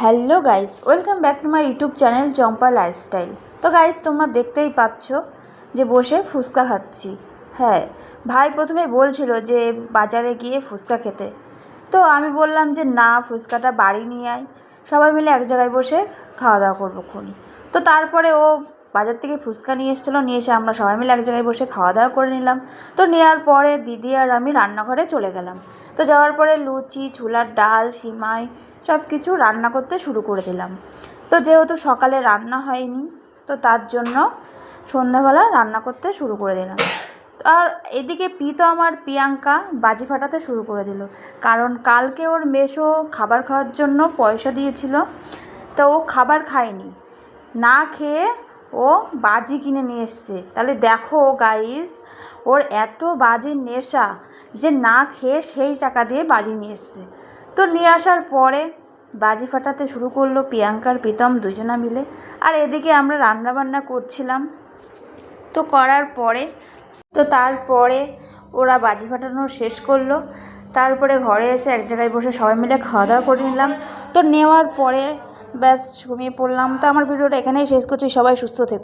Hello guys, welcome back to my YouTube channel Champa lifestyle. তো guys, তোমরা দেখতেই পাচ্ছ যে বসে ফুচকা খাচ্ছি। হ্যাঁ, ভাই প্রথমে বলছিল যে বাজারে গিয়ে ফুচকা খেতে। তো আমি বললাম যে না, ফুচকাটা বাড়ি নিয়ে আয়, সবাই মিলে এক জায়গায় বসে খাওয়া দাওয়া করবো খুনি। তো তারপরে ও বাজার থেকে ফুচকা নিয়ে এসেছিলো, নিয়ে এসে আমরা সবাই মিলে এক জায়গায় বসে খাওয়া দাওয়া করে নিলাম। তো নেওয়ার পরে দিদি আর আমি রান্নাঘরে চলে গেলাম। তো যাওয়ার পরে লুচি, ছোলার ডাল, সিমাই সব কিছু রান্না করতে শুরু করে দিলাম। তো যেহেতু সকালে রান্না হয়নি, তো তার জন্য সন্ধ্যাবেলা রান্না করতে শুরু করে দিলাম। আর এদিকে প্রিয়াঙ্কা বাজি ফাটাতে শুরু করে দিল, কারণ কালকে ওর মেসো খাবার খাওয়ার জন্য পয়সা দিয়েছিল। তো ও খাবার খায়নি, না খেয়ে ও বাজি কিনে নিয়ে এসছে। তাহলে দেখো গাইস, ওর এত বাজির নেশা যে না খেয়ে সেই টাকা দিয়ে বাজি নিয়ে এসছে। তো নিয়ে আসার পরে বাজি ফাটাতে শুরু করলো প্রিয়াঙ্কার প্রীতম দুজনা মিলে। আর এদিকে আমরা রান্নাবান্না করছিলাম। তো করার পরে তারপরে ওরা বাজি ফাটানো শেষ করলো। তারপরে ঘরে এসে এক জায়গায় বসে সবাই মিলে খাওয়া দাওয়া করে নিলাম। তো নেওয়ার পরে ব্যাস ঘুমিয়ে পড়লাম। তো আমার ভিডিওটা এখানেই শেষ করছি। সবাই সুস্থ থেকো।